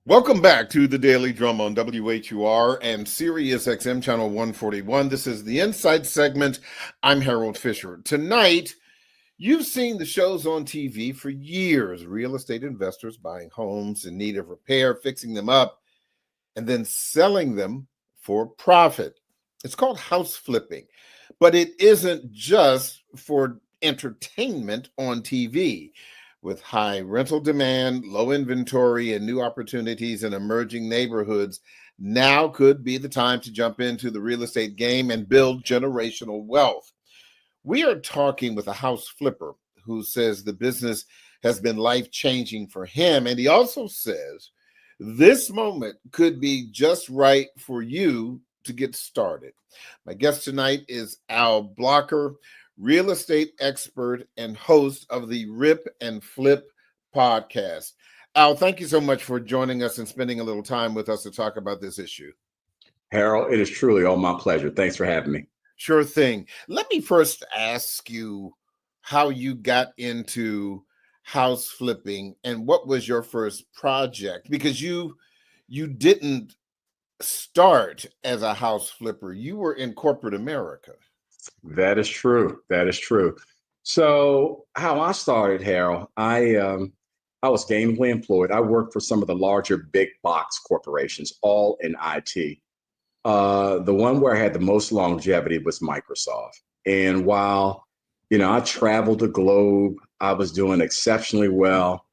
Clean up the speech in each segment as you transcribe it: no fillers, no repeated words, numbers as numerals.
Welcome back to the Daily Drum on WHUR and Sirius XM Channel 141. This is the Insight segment. I'm Harold Fisher. Tonight, you've seen the shows on TV for years. Real estate investors buying homes in need of repair, fixing them up, and then selling them for profit. It's called house flipping, but it isn't just for entertainment on TV. With high rental demand, low inventory, and new opportunities in emerging neighborhoods, now could be the time to jump into the real estate game and build generational wealth. We are talking with a house flipper who says the business has been life-changing for him, and he also says this moment could be just right for you to get started. My guest tonight is Al Blocker, real estate expert and host of the Rip and Flip podcast. Al, thank you so much for joining us and spending a little time with us to talk about this issue. Harold, it is truly all my pleasure. Thanks for having me. Sure thing. Let me first ask you how you got into house flipping and what was your first project, because you didn't start as a house flipper. You were in corporate America. That is true. That is true. So how I started, Harold, I was gainfully employed. I worked for some of the larger big box corporations, all in IT. The one where I had the most longevity was Microsoft. And while, I traveled the globe, I was doing exceptionally well.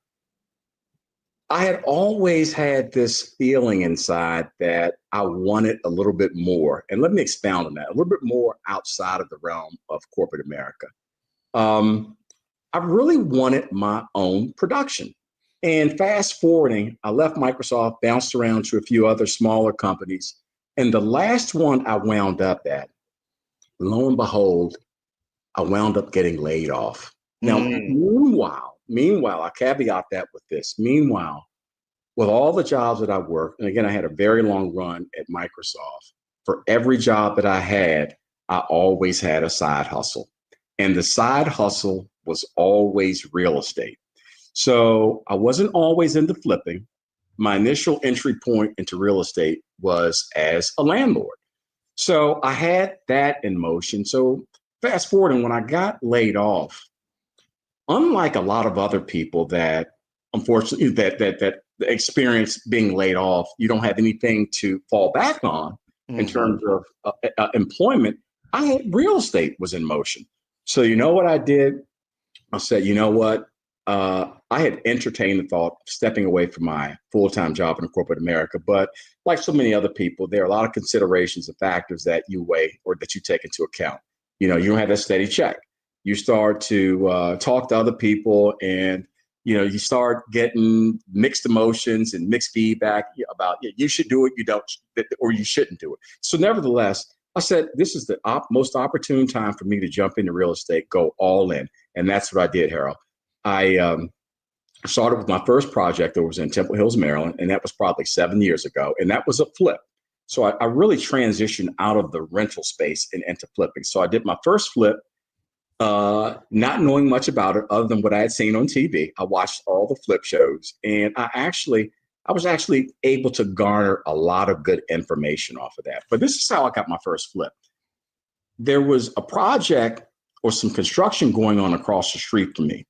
I had always had this feeling inside that I wanted a little bit more. And let me expound on that, a little bit more outside of the realm of corporate America. I really wanted my own production. And fast forwarding, I left Microsoft, bounced around to a few other smaller companies. And the last one I wound up at, lo and behold, I wound up getting laid off. Now, Meanwhile, I caveat that with this. Meanwhile, with all the jobs that I worked, and again, I had a very long run at Microsoft. For every job that I had, I always had a side hustle. And the side hustle was always real estate. So I wasn't always into flipping. My initial entry point into real estate was as a landlord. So I had that in motion. So fast forwarding, when I got laid off, unlike a lot of other people that unfortunately that experience being laid off, you don't have anything to fall back on in terms of employment. I had real estate was in motion. So you know what I did? I said, you know what? I had entertained the thought of stepping away from my full-time job in corporate America. But like so many other people, there are a lot of considerations and factors that you weigh or that you take into account. You don't have that steady check. You start to talk to other people and, you start getting mixed emotions and mixed feedback about you should do it, you don't, or you shouldn't do it. So nevertheless, I said, this is the most opportune time for me to jump into real estate, go all in. And that's what I did, Harold. I started with my first project that was in Temple Hills, Maryland, and that was probably 7 years ago. And that was a flip. So I really transitioned out of the rental space and into flipping. So I did my first flip. Not knowing much about it other than what I had seen on TV. I watched all the flip shows, and I was actually able to garner a lot of good information off of that. But this is how I got my first flip. There was a project or some construction going on across the street from me.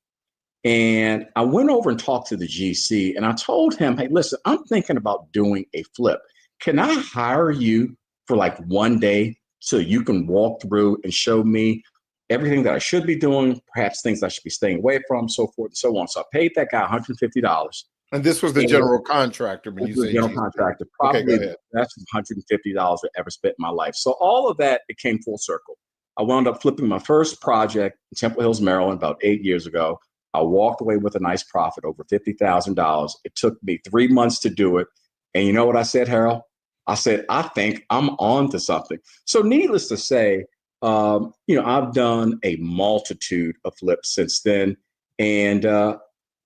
And I went over and talked to the GC, and I told him, hey, listen, I'm thinking about doing a flip. Can I hire you for like one day so you can walk through and show me everything that I should be doing, perhaps things I should be staying away from, so forth and so on. So I paid that guy $150. And this was the general contractor. When you say general contractor, probably that's $150 I ever spent in my life. So all of that, it came full circle. I wound up flipping my first project in Temple Hills, Maryland, about 8 years ago. I walked away with a nice profit, over $50,000. It took me 3 months to do it. And you know what I said, Harold? I said, I think I'm on to something. So needless to say, I've done a multitude of flips since then and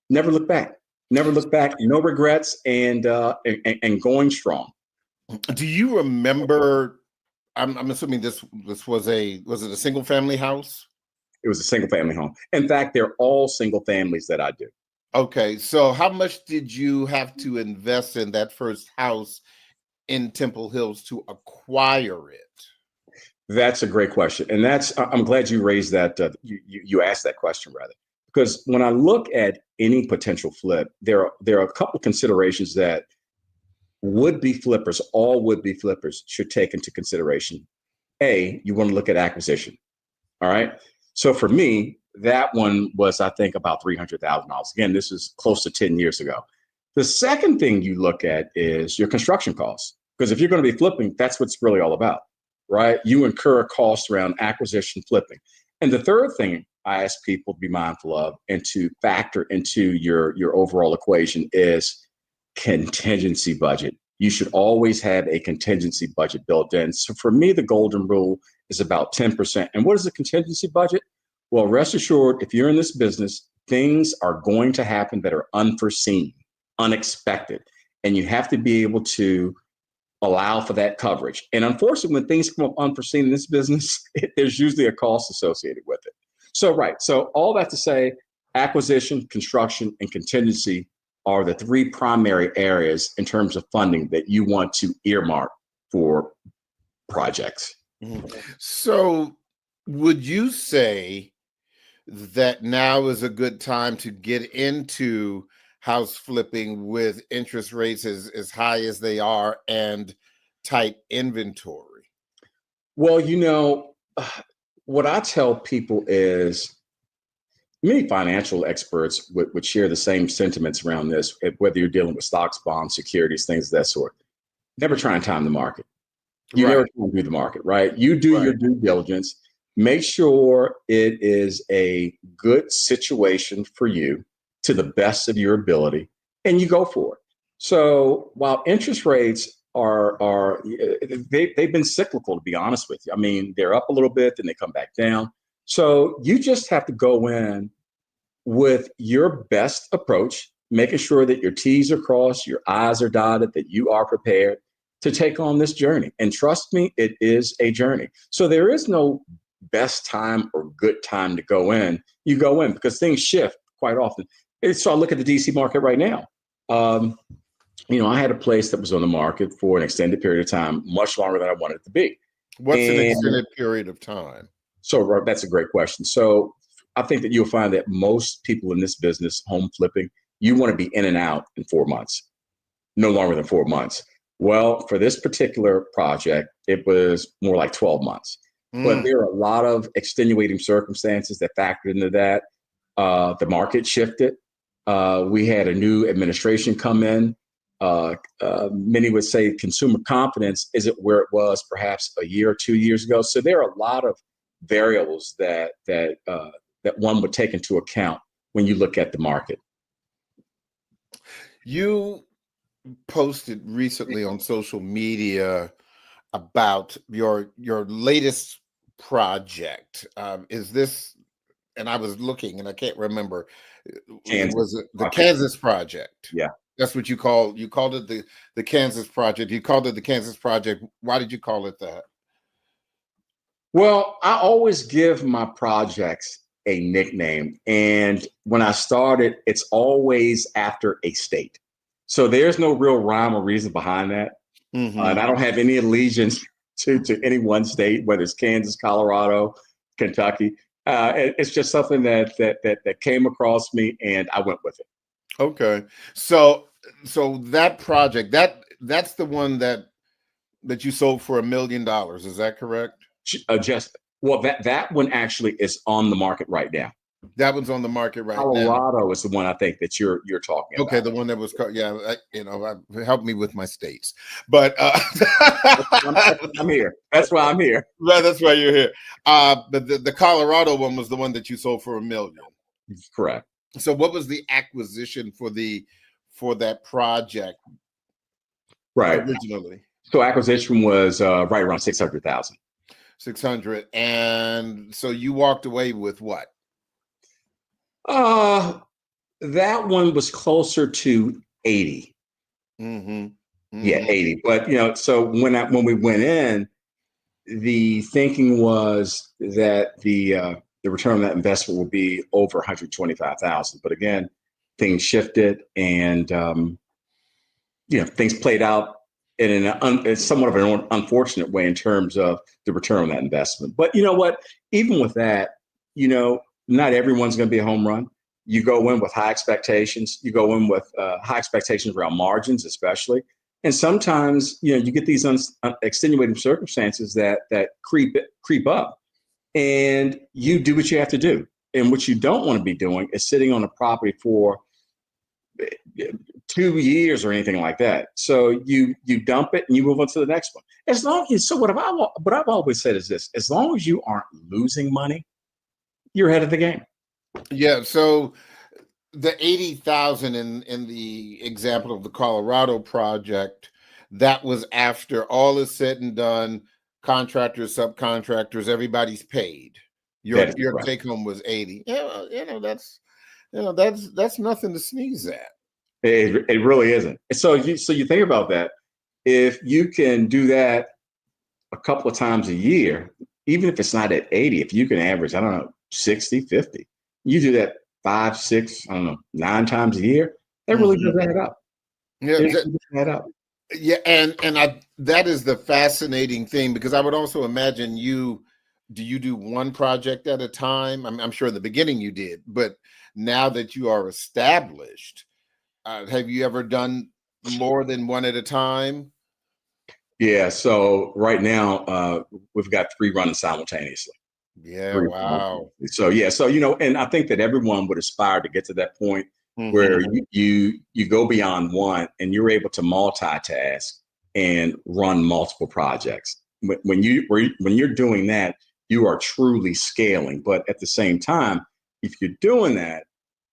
never looked back, no regrets, and going strong. Do you remember, I'm assuming this was it a single family house? It was a single family home. In fact, they're all single families that I do. Okay, so how much did you have to invest in that first house in Temple Hills to acquire it? That's a great question, and I'm glad you raised that. You asked that question rather, because when I look at any potential flip, there are a couple considerations that all would be flippers should take into consideration. You want to look at acquisition. All right. So for me, that one was, I think, about $300,000. Again, this is close to 10 years ago. The second thing you look at is your construction costs. Because if you're going to be flipping, that's what's really all about, right? You incur costs around acquisition, flipping. And the third thing I ask people to be mindful of and to factor into your overall equation is contingency budget. You should always have a contingency budget built in. So for me, the golden rule is about 10%. And what is a contingency budget? Well, rest assured, if you're in this business, things are going to happen that are unforeseen, unexpected, and you have to be able to allow for that coverage. And unfortunately, when things come up unforeseen in this business, there's usually a cost associated with it. So, right. So all that to say, acquisition, construction, and contingency are the three primary areas in terms of funding that you want to earmark for projects. So would you say that now is a good time to get into house flipping with interest rates as high as they are and tight inventory? Well, what I tell people is many financial experts would share the same sentiments around this, whether you're dealing with stocks, bonds, securities, things of that sort. Never try and time the market. You never try and do the market, right? You do your due diligence. Make sure it is a good situation for you to the best of your ability, and you go for it. So while interest rates they've been cyclical, to be honest with you. I mean, they're up a little bit, then they come back down. So you just have to go in with your best approach, making sure that your T's are crossed, your I's are dotted, that you are prepared to take on this journey. And trust me, it is a journey. So there is no best time or good time to go in. You go in because things shift quite often. So I look at the DC market right now. I had a place that was on the market for an extended period of time, much longer than I wanted it to be. What's an extended period of time? So that's a great question. So I think that you'll find that most people in this business, home flipping, you want to be in and out in 4 months, no longer than 4 months. Well, for this particular project, it was more like 12 months. But there are a lot of extenuating circumstances that factored into that. The market shifted. We had a new administration come in. Many would say consumer confidence isn't where it was perhaps a year or 2 years ago. So there are a lot of variables that one would take into account when you look at the market. You posted recently on social media about your latest project. Is this? And I was looking, and I can't remember. Was it the Kansas project? Yeah, that's what you called it the Kansas project. You called it the Kansas project. Why did you call it that? Well, I always give my projects a nickname, and when I started, it's always after a state. So there's no real rhyme or reason behind that. And I don't have any allegiance to any one state, whether it's Kansas, Colorado, Kentucky. It's just something that came across me, and I went with it. Okay, so that project that's the one that you sold for $1 million. Is that correct? That one actually is on the market right now. That one's on the market right now. Colorado is the one I think that you're talking about. Okay, the one that was, help me with my states, but I'm here. That's why I'm here. Right, that's why you're here. But the Colorado one was the one that you sold for $1 million. Correct. So, what was the acquisition for that project? Right. Originally, so acquisition was right around 600,000. 600, and so you walked away with what? That one was closer to 80. Yeah, 80. But so when we went in, the thinking was that the return on that investment will be over 125,000. But again, things shifted, and things played out in somewhat of an unfortunate way in terms of the return on that investment. But you know what? Even with that, not everyone's going to be a home run. You go in with high expectations. You go in with high expectations around margins, especially. And sometimes, you get these extenuating circumstances that creep up, and you do what you have to do. And what you don't want to be doing is sitting on a property for 2 years or anything like that. So you dump it and you move on to the next one. As long as what I've always said is this: as long as you aren't losing money, you're ahead of the game. Yeah. So the 80,000 in the example of the Colorado project, that was after all is said and done, contractors, subcontractors, everybody's paid. Your take home was 80. Yeah, that's nothing to sneeze at. It really isn't. So you think about that. If you can do that a couple of times a year, even if it's not at 80, if you can average, 60, 50, you do that 5, 6, 9 times a year, that really does add up. Yeah, Yeah, and that is the fascinating thing, because I would also imagine do you do one project at a time? I'm sure in the beginning you did, but now that you are established, have you ever done more than one at a time? Yeah. So right now, we've got 3 running simultaneously. Yeah. Wow. So yeah. So and I think that everyone would aspire to get to that point where you go beyond one and you're able to multitask and run multiple projects. When you're doing that, you are truly scaling. But at the same time, if you're doing that,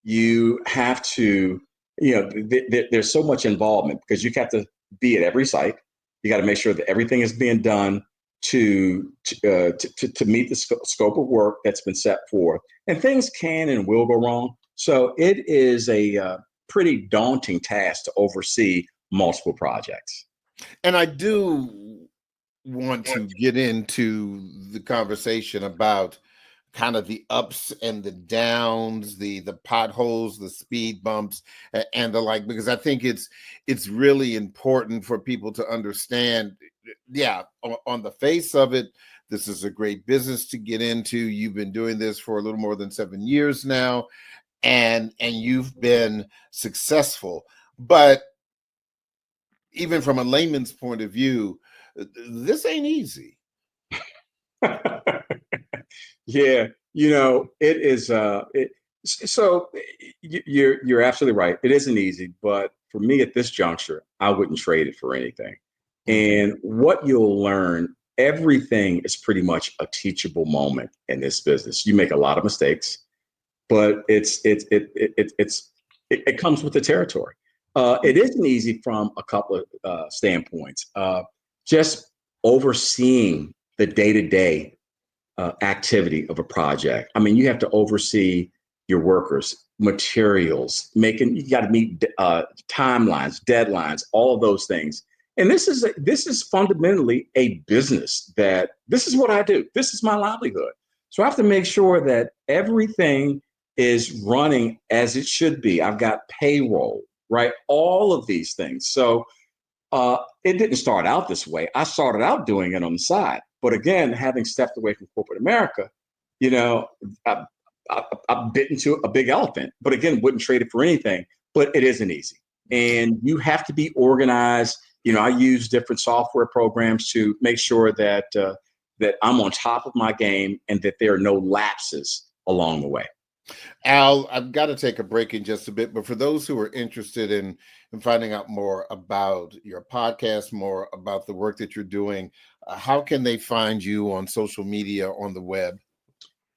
you have to, there's so much involvement, because you have to be at every site. You got to make sure that everything is being done to meet the scope of work that's been set forth. And things can and will go wrong. So it is a pretty daunting task to oversee multiple projects. And I do want to get into the conversation about kind of the ups and the downs, the potholes, the speed bumps, and the like, because I think it's really important for people to understand. Yeah, on the face of it, this is a great business to get into. You've been doing this for a little more than 7 years now, and you've been successful. But even from a layman's point of view, this ain't easy. Yeah, it is. So you're absolutely right. It isn't easy, but for me at this juncture, I wouldn't trade it for anything. And what you'll learn, everything is pretty much a teachable moment in this business. You make a lot of mistakes, but it comes with the territory. It isn't easy from a couple of standpoints. Just overseeing the day-to-day activity of a project. I mean, you have to oversee your workers, materials, you got to meet timelines, deadlines, all of those things. And this is fundamentally a business this is what I do. This is my livelihood. So I have to make sure that everything is running as it should be. I've got payroll, right? All of these things. So it didn't start out this way. I started out doing it on the side. But again, having stepped away from corporate America, I bit into a big elephant. But again, wouldn't trade it for anything. But it isn't easy. And you have to be organized. I use different software programs to make sure that I'm on top of my game and that there are no lapses along the way. Al, I've got to take a break in just a bit, but for those who are interested in finding out more about your podcast, more about the work that you're doing, how can they find you on social media, on the web?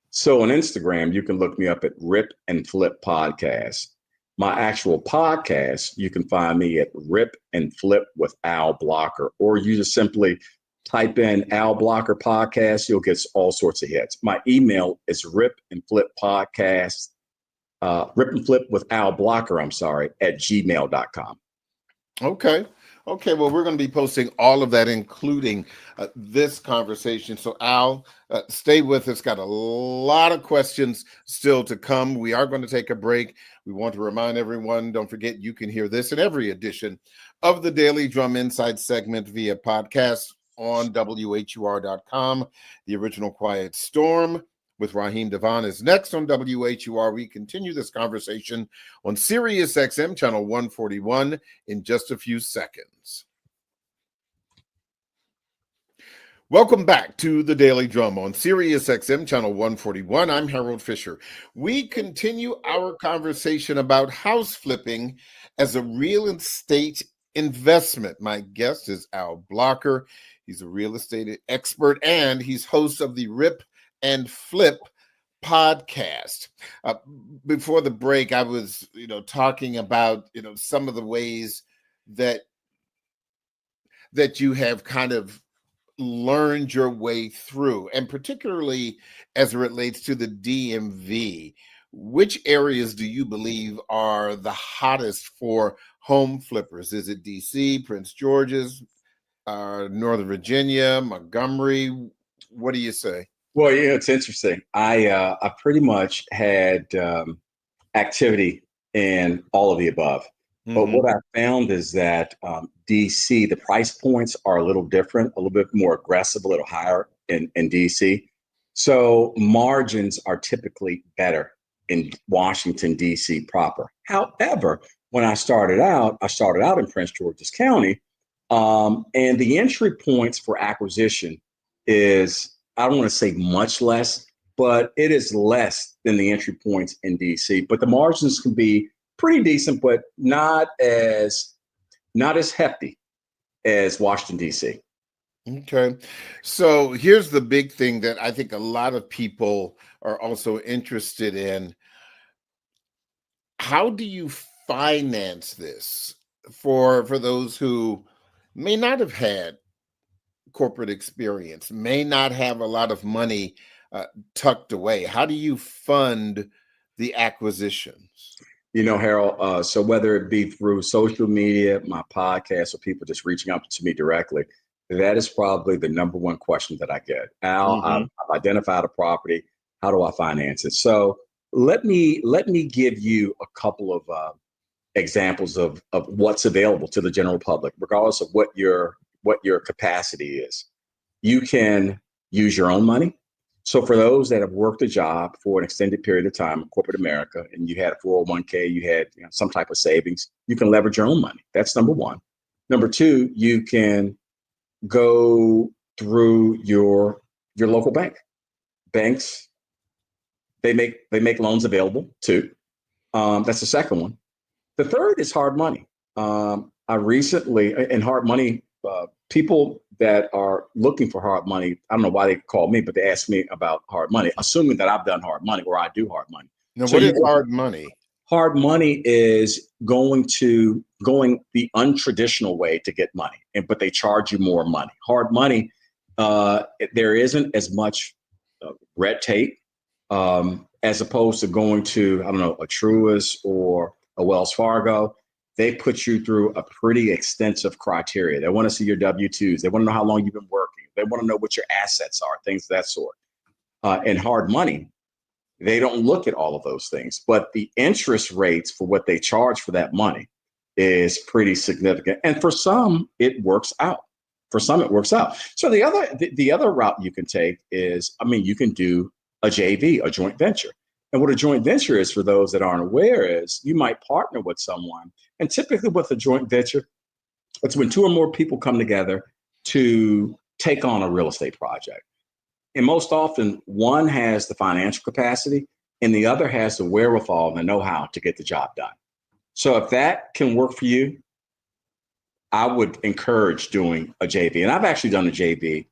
So on Instagram, you can look me up at Rip and Flip Podcast. My actual podcast, you can find me at Rip and Flip with Al Blocker, or you just simply type in Al Blocker Podcast. You'll get all sorts of hits. My email is Rip and Flip Podcast, Rip and Flip with Al Blocker, at gmail.com. Okay. Okay, well, we're going to be posting all of that, including this conversation. So, Al, stay with us. Got a lot of questions still to come. We are going to take a break. We want to remind everyone, don't forget, you can hear this in every edition of the Daily Drum Inside segment via podcast on WHUR.com. The original Quiet Storm with Raheem Devon is next on WHUR. We continue this conversation on Sirius XM channel 141 in just a few seconds. Welcome back to the Daily Drum on Sirius XM channel 141. I'm Harold Fisher. We continue our conversation about house flipping as a real estate investment. My guest is Al Blocker. He's a real estate expert and he's host of the Rip and Flip podcast. Before the break, I was, talking about, some of the ways that you have kind of learned your way through, and particularly as it relates to the DMV. Which areas do you believe are the hottest for home flippers? Is it DC, Prince George's, Northern Virginia, Montgomery? What do you say? Well, it's interesting. I pretty much had activity in all of the above. But what I found is that DC, the price points are a little different, a little bit more aggressive, a little higher in DC. So margins are typically better in Washington, DC proper. However, when I started out in Prince George's County, and the entry points for acquisition is, I don't want to say much less, but it is less than the entry points in DC. But the margins can be pretty decent, but not as hefty as Washington, D.C. Okay. So here's the big thing that I think a lot of people are also interested in. How do you finance this for those who may not have had corporate experience, may not have a lot of money tucked away? How do you fund the acquisitions? Harold, so whether it be through social media, my podcast, or people just reaching out to me directly, that is probably the number one question that I get. Al, I've identified a property. How do I finance it? So let me give you a couple of examples of what's available to the general public, regardless of what your capacity is. You can use your own money. So for those that have worked a job for an extended period of time in corporate America, and you had a 401k, you had some type of savings, you can leverage your own money. That's number one. Number two, you can go through your local bank. Banks, they make loans available too. That's the second one. The third is hard money. I recently, in hard money, people that are looking for hard money, I don't know why they call me, but they ask me about hard money, assuming that I've done hard money or I do hard money. Now, what is hard money? Hard money is going the untraditional way to get money, but they charge you more money. Hard money, there isn't as much red tape as opposed to going to, I don't know, a Truist or a Wells Fargo. They put you through a pretty extensive criteria. They want to see your W-2s. They want to know how long you've been working. They want to know what your assets are, things of that sort. In hard money, they don't look at all of those things, but the interest rates for what they charge for that money is pretty significant. And for some, it works out. So the other route you can take is, you can do a JV, a joint venture. And what a joint venture is, for those that aren't aware, is you might partner with someone. And typically with a joint venture, it's when two or more people come together to take on a real estate project. And most often, one has the financial capacity and the other has the wherewithal and the know-how to get the job done. So if that can work for you, I would encourage doing a JV. And I've actually done a JV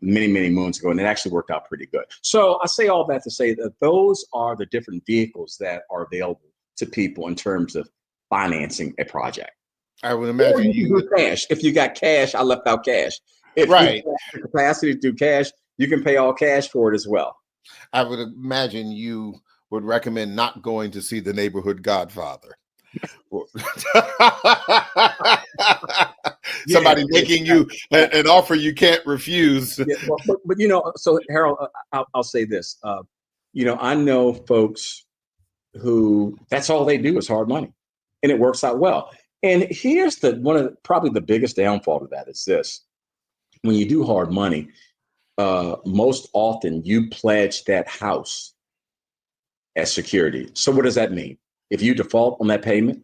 many moons ago, and it actually worked out pretty good. So I say all that to say that those are the different vehicles that are available to people in terms of financing a project. I would imagine you do cash. If you got cash, I left out cash. If you have the capacity to do cash, you can pay all cash for it as well. I would imagine you would recommend not going to see The Neighborhood Godfather. Yeah, somebody making you an offer you can't refuse. yeah. But so Harold, I'll say this. I know folks who that's all they do is hard money, and it works out well. And here's probably the biggest downfall to that is this: when you do hard money, most often you pledge that house as security. So what does that mean? If you default on that payment,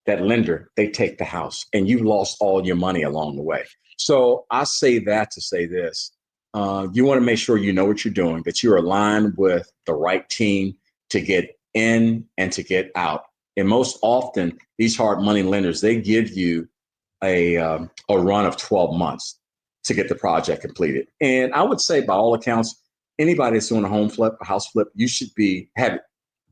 that lender, they take the house and you lost all your money along the way. So I say that to say this, you want to make sure you know what you're doing, that you're aligned with the right team to get in and to get out. And most often these hard money lenders, they give you a run of 12 months to get the project completed. And I would say by all accounts, anybody that's doing a home flip, a house flip, you should have it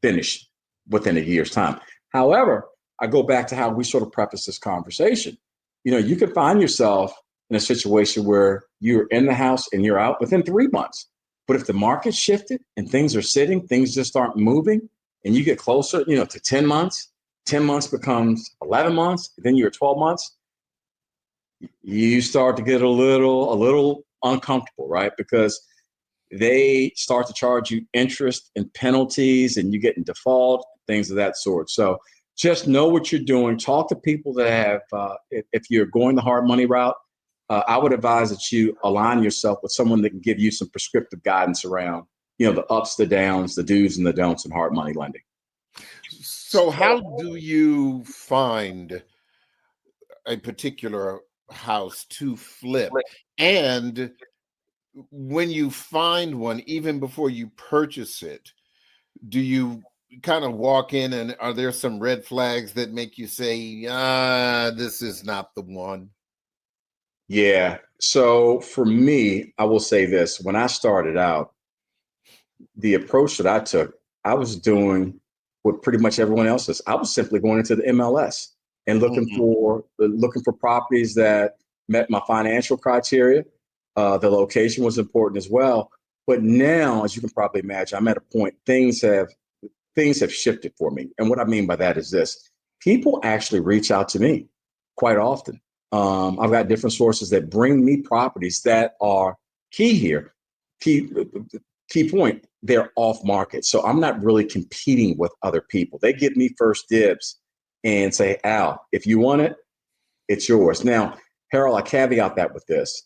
finished within a year's time. However, I go back to how we sort of preface this conversation. You can find yourself in a situation where you're in the house and you're out within 3 months. But if the market shifted and things are sitting, things just aren't moving, and you get closer, to 10 months, 10 months becomes 11 months, then you're at 12 months, you start to get a little uncomfortable, right? Because they start to charge you interest and penalties and you get in default, things of that sort. So just know what you're doing. Talk to people that have, if you're going the hard money route, I would advise that you align yourself with someone that can give you some prescriptive guidance around, the ups, the downs, the do's and the don'ts in hard money lending. So how do you find a particular house to flip? And when you find one, even before you purchase it, do you kind of walk in and are there some red flags that make you say, this is not the one? Yeah. So for me, I will say this. When I started out, the approach that I took, I was doing what pretty much everyone else is. I was simply going into the MLS and looking for properties that met my financial criteria. The location was important as well. But now, as you can probably imagine, I'm at a point, things have shifted for me. And what I mean by that is this: people actually reach out to me quite often. I've got different sources that bring me properties that are key here. Key point, they're off market. So I'm not really competing with other people. They give me first dibs and say, Al, if you want it, it's yours. Now, Harold, I caveat that with this.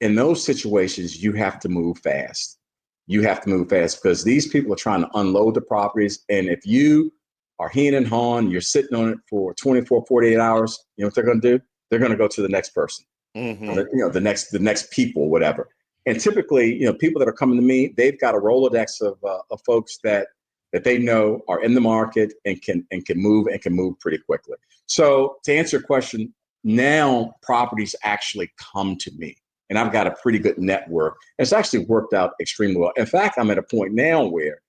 In those situations, you have to move fast. You have to move fast because these people are trying to unload the properties. And if you are heen and hawing, you're sitting on it for 24, 48 hours, you know what they're going to do? They're going to go to the next person, the next people, whatever. And typically, people that are coming to me, they've got a Rolodex of folks that they know are in the market and can move pretty quickly. So to answer your question, now properties actually come to me. And I've got a pretty good network. It's actually worked out extremely well. In fact, I'm at a point now where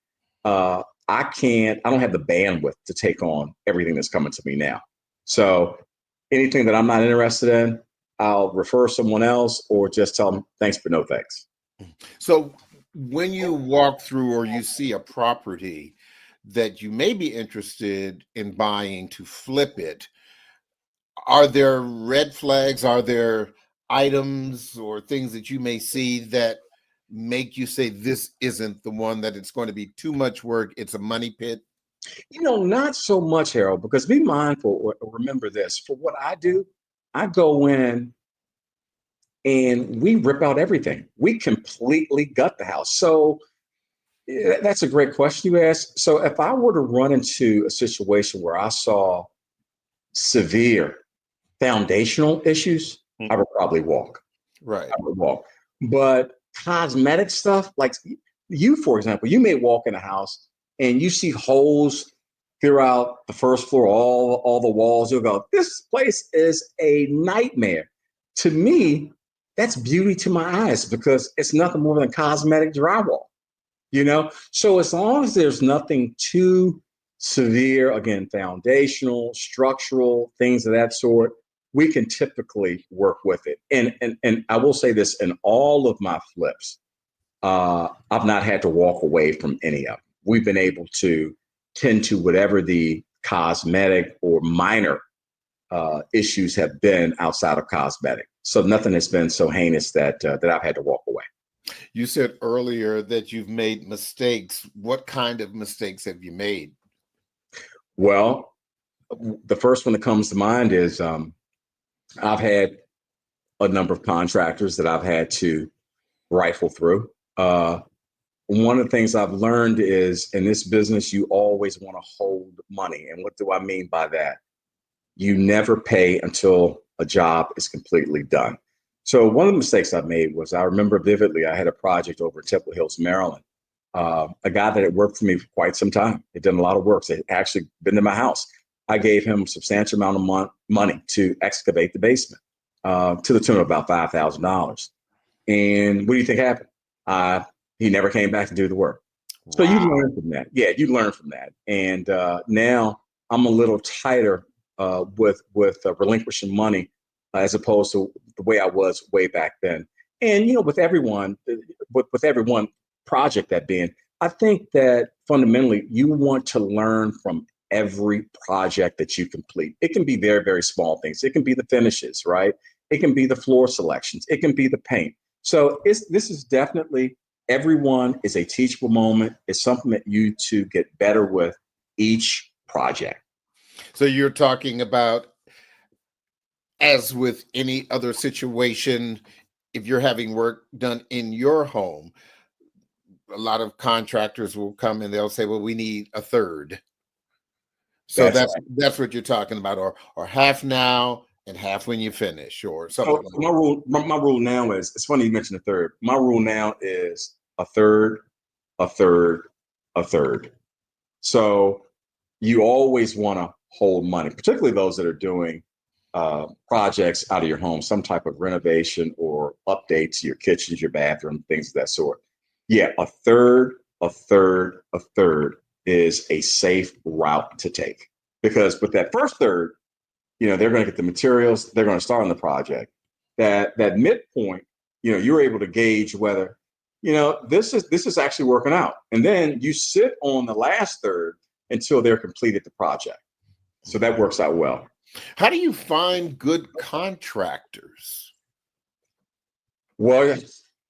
I don't have the bandwidth to take on everything that's coming to me now. So anything that I'm not interested in, I'll refer someone else or just tell them thanks, but no thanks. So when you walk through or you see a property that you may be interested in buying to flip it, are there red flags? Are there items or things that you may see that make you say this isn't the one, that it's going to be too much work, it's a money pit? Not so much, Harold, because be mindful or remember this. For what I do, I go in and we rip out everything. We completely gut the house. So that's a great question you asked. So if I were to run into a situation where I saw severe foundational issues, I would probably walk. Right. I would walk. But cosmetic stuff, like you, for example, you may walk in a house and you see holes throughout the first floor, all the walls. You'll go, this place is a nightmare. To me, that's beauty to my eyes because it's nothing more than cosmetic drywall, So as long as there's nothing too severe, again, foundational, structural, things of that sort, we can typically work with it. And I will say this, in all of my flips, I've not had to walk away from any of them. We've been able to tend to whatever the cosmetic or minor issues have been outside of cosmetic. So nothing has been so heinous that I've had to walk away. You said earlier that you've made mistakes. What kind of mistakes have you made? Well, the first one that comes to mind is I've had a number of contractors that I've had to rifle through. One of the things I've learned is in this business, you always want to hold money. And what do I mean by that? You never pay until a job is completely done. So one of the mistakes I've made was I remember vividly, I had a project over in Temple Hills, Maryland. A guy that had worked for me for quite some time. He'd done a lot of work. So he'd actually been to my house. I gave him a substantial amount of money to excavate the basement to the tune of about $5,000. And what do you think happened? He never came back to do the work. So you learn from that. Yeah, you learn from that. And now I'm a little tighter with relinquishing money as opposed to the way I was way back then. And, with everyone, with every one project that being, I think that fundamentally you want to learn from every project that you complete. It can be very, very small things. It can be the finishes, right? It can be the floor selections. It can be the paint. So this is definitely, everyone is a teachable moment. It's something that you to get better with each project. So you're talking about, as with any other situation, if you're having work done in your home, a lot of contractors will come and they'll say, well, we need a third. So that's what you're talking about, or half now and half when you finish, or something. So my rule now is, it's funny you mentioned a third. My rule now is a third, a third, a third. So you always want to hold money, particularly those that are doing projects out of your home, some type of renovation or updates to your kitchens, your bathroom, things of that sort. Yeah, a third, a third, a third is a safe route to take, because with that first third, they're going to get the materials, they're going to start on the project. That midpoint, you're able to gauge whether, this is actually working out. And then you sit on the last third until they're completed the project. So that works out well. How do you find good contractors? Well,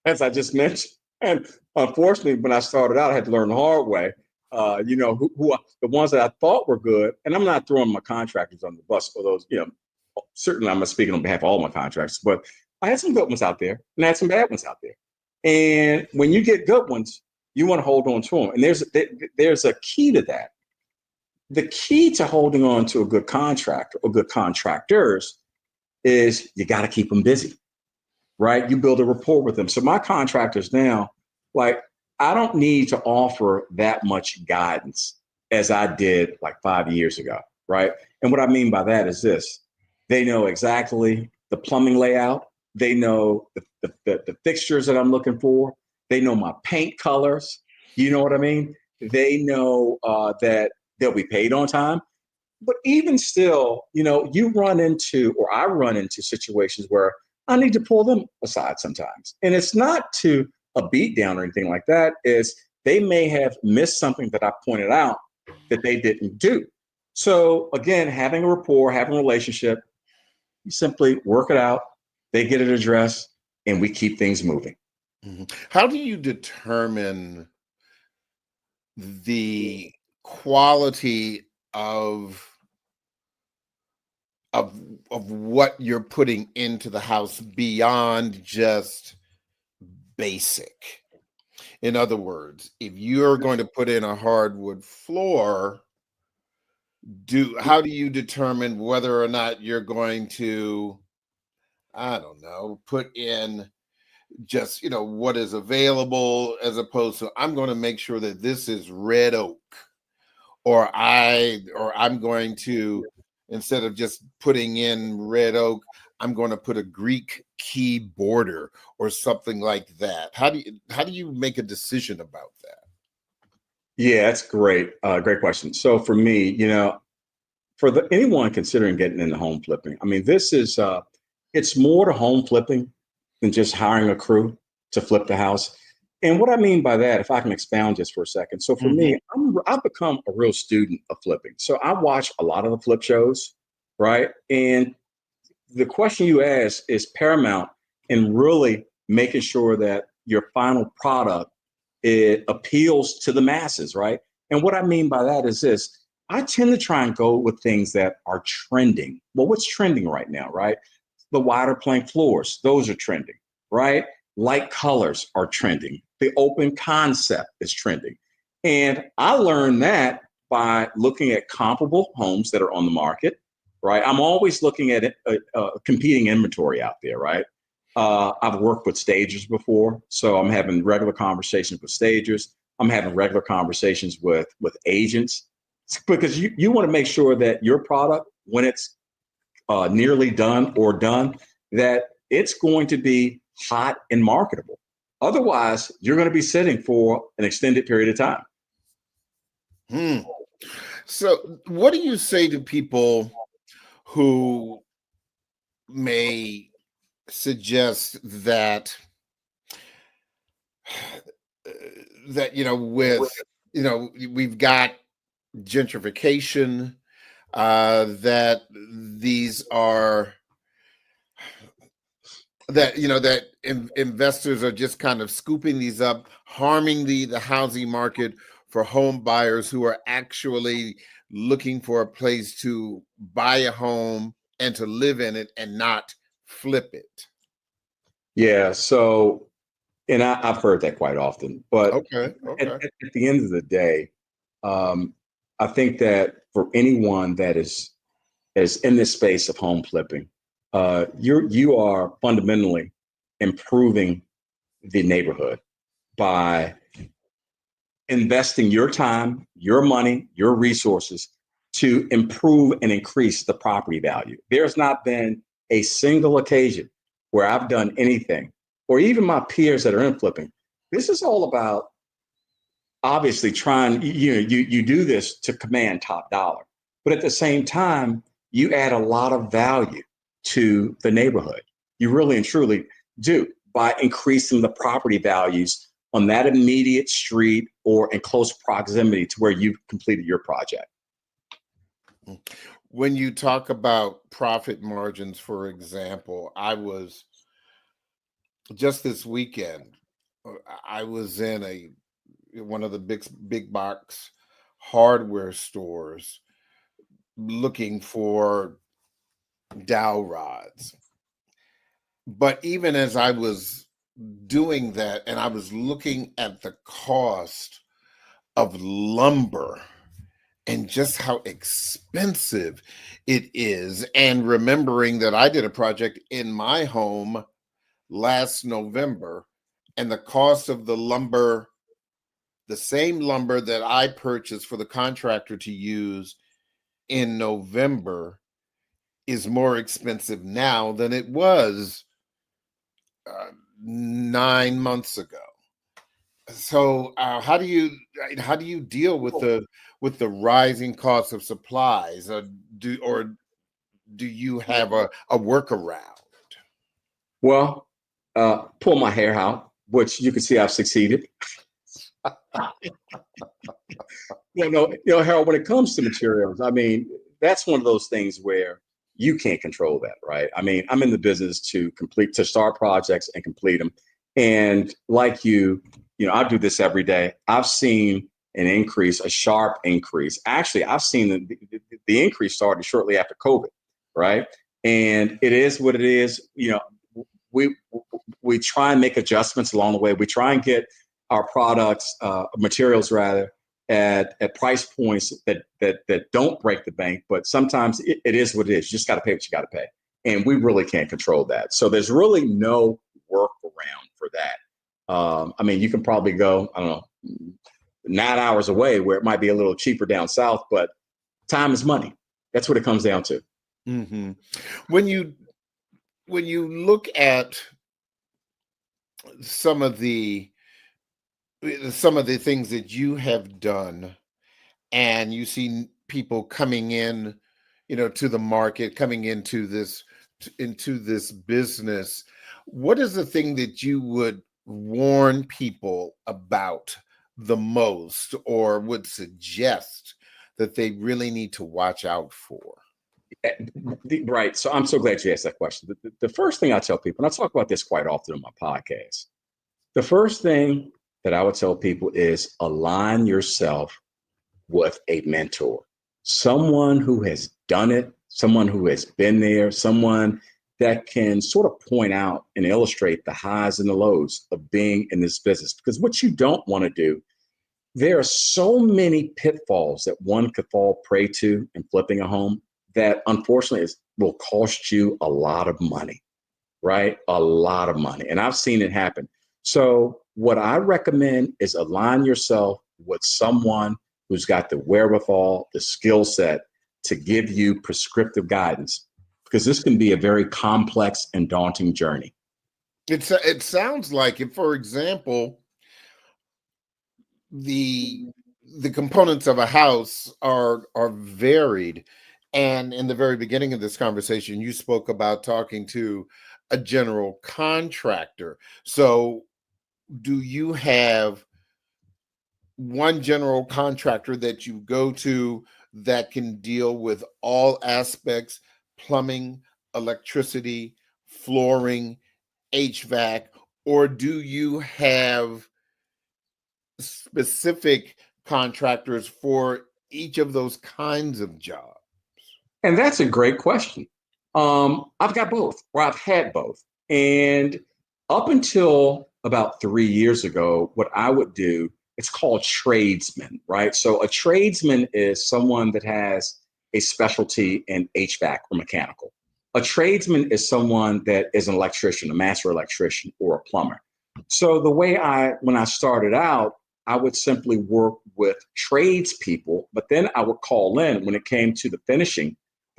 as I just mentioned, and unfortunately, when I started out, I had to learn the hard way. Who the ones that I thought were good, and I'm not throwing my contractors on the bus for those, certainly I'm not speaking on behalf of all my contractors, but I had some good ones out there and I had some bad ones out there. And when you get good ones, you want to hold on to them. And there's a key to that. The key to holding on to a good contractor or good contractors is you got to keep them busy, right? You build a rapport with them. So my contractors now, like, I don't need to offer that much guidance as I did like 5 years ago, right? And what I mean by that is this: they know exactly the plumbing layout. They know the fixtures that I'm looking for. They know my paint colors. You know what I mean? They know that they'll be paid on time. But even still, you run into, or I run into situations where I need to pull them aside sometimes. And it's not to a beat down or anything like that. Is they may have missed something that I pointed out that they didn't do. So again, having a rapport, having a relationship, you simply work it out. They get it addressed and we keep things moving. Mm-hmm. How do you determine the quality of what you're putting into the house beyond just basic? In other words, if you're going to put in a hardwood floor, how do you determine whether or not you're going to, I don't know, put in just, what is available, as opposed to, I'm going to make sure that this is red oak, or I'm going to, instead of just putting in red oak, I'm going to put a Greek key border or something like that. How do you make a decision about that? Yeah, that's great. Great question. So for me, for anyone considering getting into home flipping, I mean, this is it's more to home flipping than just hiring a crew to flip the house. And what I mean by that, if I can expound just for a second. So for me, I've become a real student of flipping. So I watch a lot of the flip shows. right? And the question you ask is paramount in really making sure that your final product, it appeals to the masses, right? And what I mean by that is this: I tend to try and go with things that are trending. Well, what's trending right now, right? The wider plank floors, those are trending, right? Light colors are trending. The open concept is trending. And I learned that by looking at comparable homes that are on the market, right? I'm always looking at competing inventory out there, right? I've worked with stagers before, so I'm having regular conversations with stagers. I'm having regular conversations with agents because you want to make sure that your product, when it's nearly done or done, that it's going to be hot and marketable. Otherwise, you're going to be sitting for an extended period of time. Hmm. So, what do you say to people who may suggest that with we've got gentrification, that these are that investors are just kind of scooping these up, harming the housing market for home buyers who are actually looking for a place to buy a home and to live in it and not flip it. Yeah. So, and I've heard that quite often, but Okay. at the end of the day, I think that for anyone that is in this space of home flipping, you are fundamentally improving the neighborhood by investing your time, your money, your resources to improve and increase the property value. There's not been a single occasion where I've done anything, or even my peers that are in flipping. This is all about obviously trying, you do this to command top dollar, but at the same time, you add a lot of value to the neighborhood. You really and truly do by increasing the property values on that immediate street or in close proximity to where you've completed your project. When you talk about profit margins, for example, I was just this weekend, I was in one of the big box hardware stores looking for dowel rods. But even as I was doing that and I was looking at the cost of lumber and just how expensive it is, and remembering that I did a project in my home last November, and the cost of the lumber, the same lumber that I purchased for the contractor to use in November, is more expensive now than it was 9 months ago. So how do you deal with the rising cost of supplies? Do you have a workaround? Well, pull my hair out, which you can see I've succeeded. Harold, when it comes to materials, I mean, that's one of those things where you can't control that, right? I mean, I'm in the business to start projects and complete them. And like I do this every day. I've seen an increase, a sharp increase. Actually, I've seen the increase started shortly after COVID, right? And it is what it is. We try and make adjustments along the way. We try and get our products, materials rather, at price points that don't break the bank. But sometimes it is what it is. You just got to pay what you got to pay, and we really can't control that. So there's really no workaround for that. I mean, you can probably go, I don't know, 9 hours away where it might be a little cheaper down south, but time is money. That's what it comes down to. Mm-hmm. When you look at some of the things that you have done, and you see people coming in, to the market, coming into this business, what is the thing that you would warn people about the most, or would suggest that they really need to watch out for? Right. So I'm so glad you asked that question. The first thing I tell people, and I talk about this quite often on my podcast, the first thing that I would tell people is align yourself with a mentor, someone who has done it, someone who has been there, someone that can sort of point out and illustrate the highs and the lows of being in this business. Because what you don't want to do, there are so many pitfalls that one could fall prey to in flipping a home that unfortunately will cost you a lot of money, right? A lot of money. And I've seen it happen. So what I recommend is align yourself with someone who's got the wherewithal, the skill set to give you prescriptive guidance, because this can be a very complex and daunting journey. It sounds like it. For example, the components of a house are varied, and in the very beginning of this conversation, you spoke about talking to a general contractor. So, do you have one general contractor that you go to that can deal with all aspects: plumbing, electricity, flooring, HVAC, or do you have specific contractors for each of those kinds of jobs? And that's a great question. I've got both, or I've had both. And up until about 3 years ago, what I would do, it's called tradesman, right? So a tradesman is someone that has a specialty in HVAC or mechanical. A tradesman is someone that is an electrician, a master electrician, or a plumber. So when I started out, I would simply work with tradespeople, but then I would call in when it came to the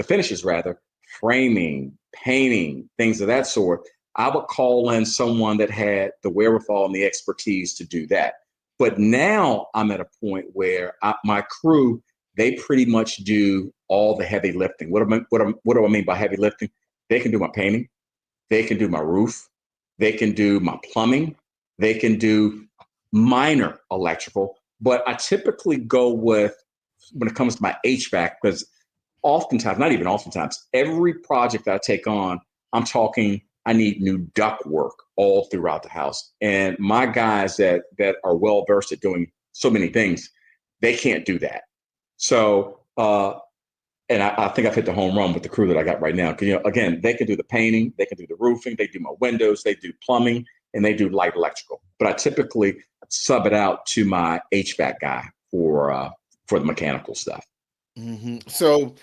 finishes rather, framing, painting, things of that sort. I would call in someone that had the wherewithal and the expertise to do that. But now I'm at a point where my crew, they pretty much do all the heavy lifting. What do I mean by heavy lifting? They can do my painting, they can do my roof, they can do my plumbing, they can do minor electrical. But I typically go with, when it comes to my HVAC, because oftentimes, not even oftentimes, every project that I take on, I'm talking, I need new duct work all throughout the house. And my guys that are well versed at doing so many things, they can't do that. So, and I think I've hit the home run with the crew that I got right now. Because, again, they can do the painting, they can do the roofing, they do my windows, they do plumbing, and they do light electrical. But I typically sub it out to my HVAC guy for the mechanical stuff. Mm-hmm. So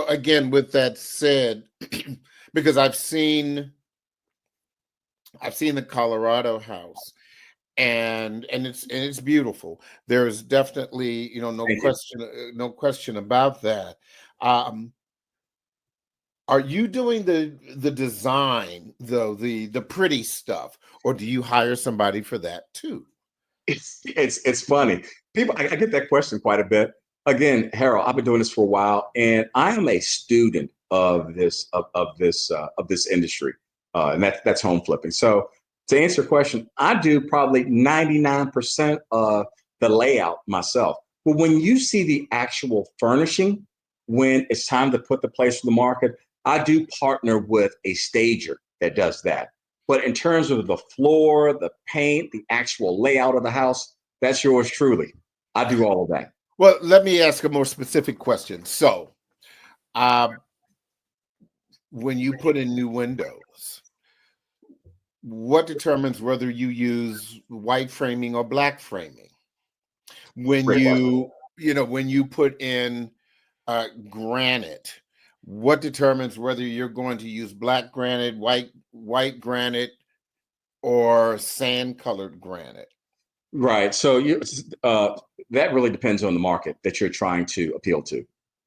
again, with that said, because I've seen the Colorado house, and it's beautiful. There's definitely, no question about that. Um, are you doing the design, though, the pretty stuff, or do you hire somebody for that too? It's funny. People, I get that question quite a bit. Again, Harold, I've been doing this for a while, and I am a student of this industry, and that's home flipping. So to answer your question, I do probably 99% of the layout myself. But when you see the actual furnishing, when it's time to put the place on the market, I do partner with a stager that does that. But in terms of the floor, the paint, the actual layout of the house, that's yours truly. I do all of that. Well, let me ask a more specific question. So, when you put in new windows, what determines whether you use white framing or black framing? When Great question. when you put in granite, what determines whether you're going to use black granite, white granite, or sand colored granite? Right. So that really depends on the market that you're trying to appeal to.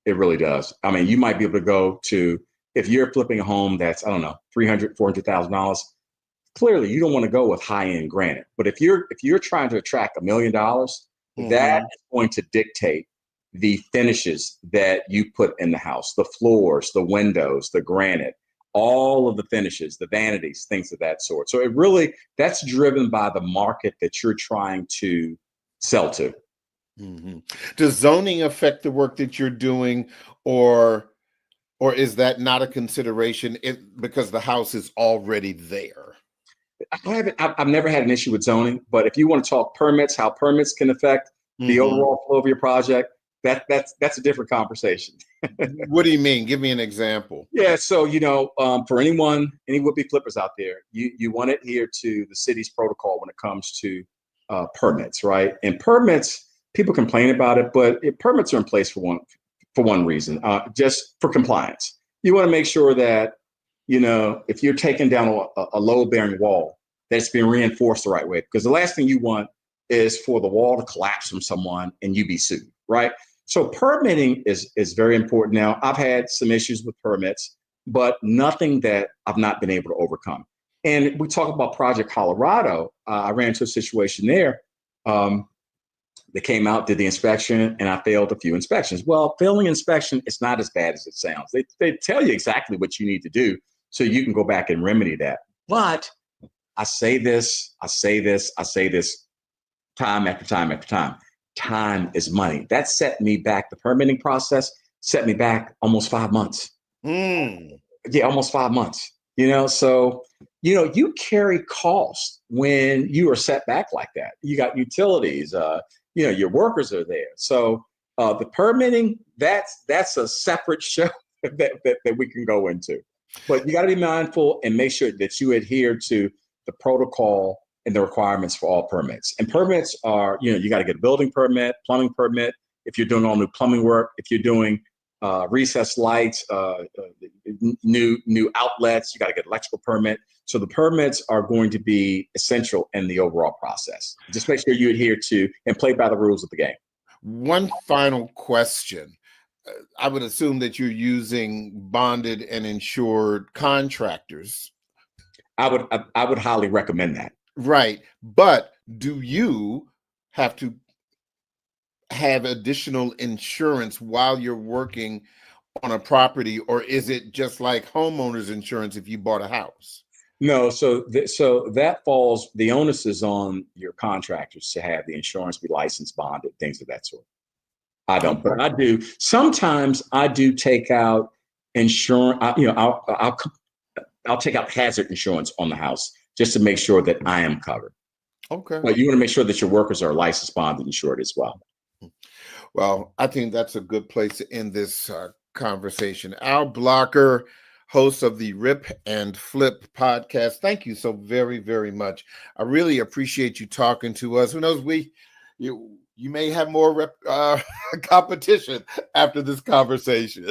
It really does. I mean, you might be able to go to, if you're flipping a home that's, I don't know, $300,000, $400,000. Clearly, you don't want to go with high end granite. But if you're trying to attract $1 million, that Mm-hmm. is going to dictate the finishes that you put in the house, the floors, the windows, the granite, all of the finishes, the vanities, things of that sort. So that's driven by the market that you're trying to sell to. Mm-hmm. Does zoning affect the work that you're doing, or Or is that not a consideration because the house is already there? I've never had an issue with zoning, but if you want to talk permits, how permits can affect the overall flow of your project, that's a different conversation. What do you mean? Give me an example. Yeah, so for any would-be flippers out there, you want to adhere to the city's protocol when it comes to permits, right? And permits, people complain about it, but permits are in place for one reason, just for compliance. You want to make sure that if you're taking down a load-bearing wall, that it's being reinforced the right way. Because the last thing you want is for the wall to collapse from someone and you be sued, right? So permitting is very important. Now, I've had some issues with permits, but nothing that I've not been able to overcome. And we talk about Project Colorado. I ran into a situation there. They came out, did the inspection, and I failed a few inspections. Well, failing inspection is not as bad as it sounds. They tell you exactly what you need to do so you can go back and remedy that. But I say this time after time after time. Time is money. That set me back. The permitting process set me back almost 5 months. Yeah, almost 5 months. So you carry costs when you are set back like that. You got utilities. Your workers are there. So the permitting, that's a separate show that we can go into. But you got to be mindful and make sure that you adhere to the protocol and the requirements for all permits. And permits are, you got to get a building permit, plumbing permit. If you're doing all new plumbing work, if you're doing recessed lights, new outlets, you got to get electrical permit. So the permits are going to be essential in the overall process. Just make sure you adhere to and play by the rules of the game. One final question. I would assume that you're using bonded and insured contractors. I would highly recommend that. Right. But do you have to have additional insurance while you're working on a property, or is it just like homeowners insurance if you bought a house? No, so that falls, the onus is on your contractors to have the insurance be licensed, bonded, things of that sort. I don't, but I do. Sometimes I do take out insurance. I'll take out hazard insurance on the house just to make sure that I am covered. Okay. But you want to make sure that your workers are licensed, bonded, insured as well. Well, I think that's a good place to end this conversation. Al Blocker, host of the Rip and Flip podcast. Thank you so very, very much. I really appreciate you talking to us. Who knows, you may have more competition after this conversation.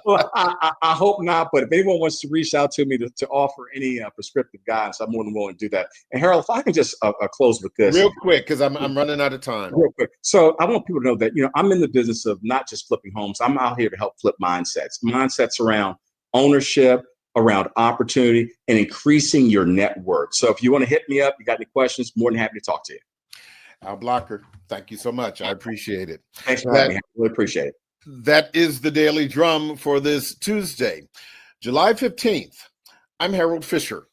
Well, I hope not. But if anyone wants to reach out to me to offer any prescriptive guidance, I'm more than willing to do that. And Harold, if I can just close with this real quick, because I'm running out of time. Real quick. So I want people to know that I'm in the business of not just flipping homes. I'm out here to help flip mindsets around ownership, around opportunity, and increasing your net worth. So if you want to hit me up, you got any questions, more than happy to talk to you. Al Blocker, thank you so much. I appreciate it. Thanks for having me. I really appreciate it. That is the Daily Drum for this Tuesday, July 15th. I'm Harold Fisher.